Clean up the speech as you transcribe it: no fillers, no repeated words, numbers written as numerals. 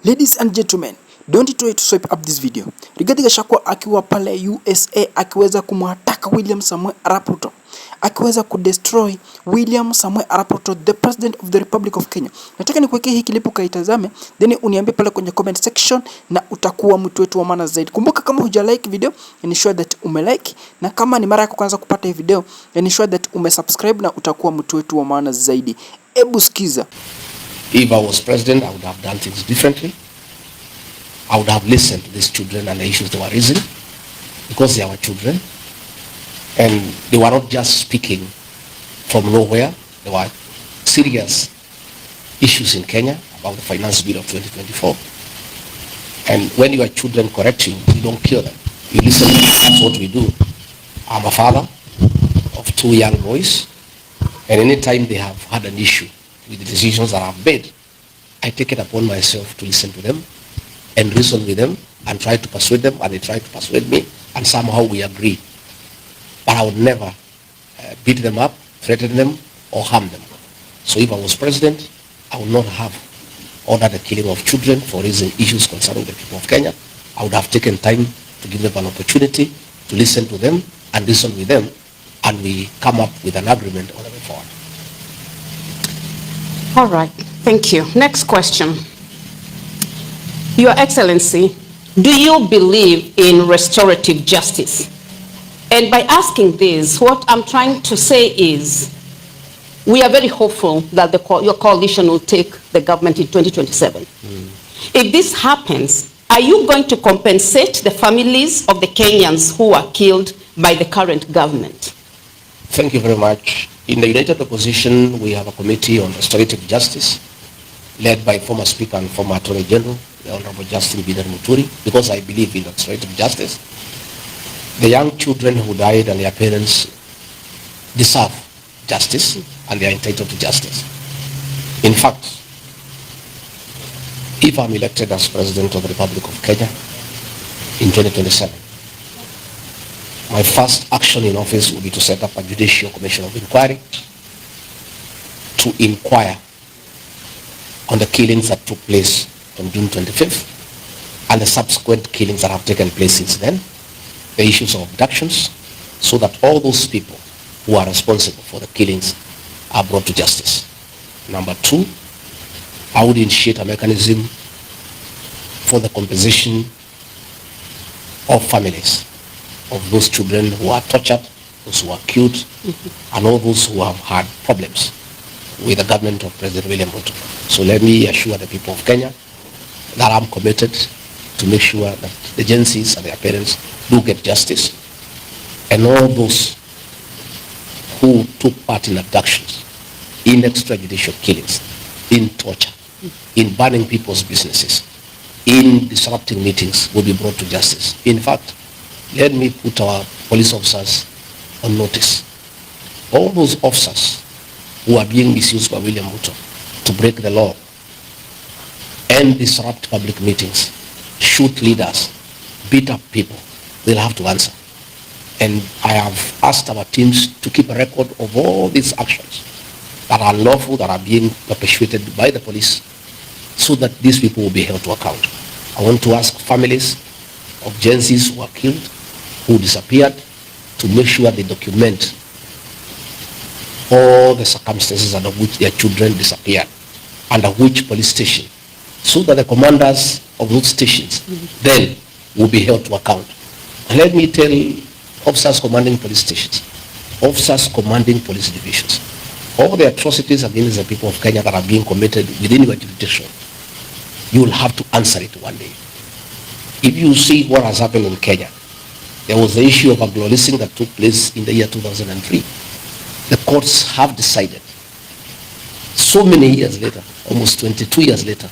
Ladies and gentlemen, don't try to swipe up this video. Rigathi Gachagua akiwa pale U.S.A akiweza kumwataka William Samoei Arap Ruto, akiweza kudestroy William Samoei Arap Ruto, the president of the Republic of Kenya. Nataka nikuwekee hii klipu kaitazame, then uniambie pale kwenye comment section na utakuwa mtu wetu wa maana zaidi. Kumbuka kama huja like video, ensure that umelike, na kama ni mara yako kwanza kupata hii video, ensure that umesubscribe na utakuwa mtu wetu wa maana zaidi. Ebu sikiza. If I was president, I would have done things differently. I would have listened to these children and the issues they were raising, because they are our children. And they were not just speaking from nowhere. There were serious issues in Kenya about the finance bill of 2024. And when your children correct you, you don't kill them. You listen. That's what we do. I'm a father of 2 young boys. And anytime they have had an issue with the decisions that I've made, I take it upon myself to listen to them and reason with them and try to persuade them, and they try to persuade me, and somehow we agree. But I would never beat them up, threaten them, or harm them. So if I was president, I would not have ordered the killing of children for raising issues concerning the people of Kenya. I would have taken time to give them an opportunity to listen to them and reason with them, and we come up with an agreement on the way forward. All right, thank you. Next question. Your Excellency, do you believe in restorative justice? And by asking this, what I'm trying to say is, we are very hopeful that your coalition will take the government in 2027. If this happens, are you going to compensate the families of the Kenyans who are killed by the current government? Thank you very much. In the United Opposition, we have a committee on restorative justice, led by former Speaker and former Attorney General, the Honorable Justin Biden Muturi, because I believe in restorative justice. The young children who died and their parents deserve justice, and they are entitled to justice. In fact, if I'm elected as President of the Republic of Kenya in 2027, my first action in office will be to set up a judicial commission of inquiry to inquire on the killings that took place on June 25th and the subsequent killings that have taken place since then, the issues of abductions, so that all those people who are responsible for the killings are brought to justice. Number 2, I would initiate a mechanism for the compensation of families of those children who are tortured, those who are killed, and all those who have had problems with the government of President William Ruto. So let me assure the people of Kenya that I'm committed to make sure that the agencies and their parents do get justice, and all those who took part in abductions, in extrajudicial killings, in torture, in burning people's businesses, in disrupting meetings will be brought to justice. In fact, let me put our police officers on notice. All those officers who are being misused by William Ruto to break the law and disrupt public meetings, shoot leaders, beat up people, they'll have to answer. And I have asked our teams to keep a record of all these actions that are unlawful, that are being perpetuated by the police, so that these people will be held to account. I want to ask families of Gen Zs who are killed, who disappeared, to make sure they document all the circumstances under which their children disappeared, under which police station, so that the commanders of those stations then will be held to account. And let me tell officers commanding police stations, officers commanding police divisions, all the atrocities against the people of Kenya that are being committed within your jurisdiction, you will have to answer it one day. If you see what has happened in Kenya, there was the issue of aglo-leasing that took place in the year 2003. The courts have decided, so many years later, almost 22 years later,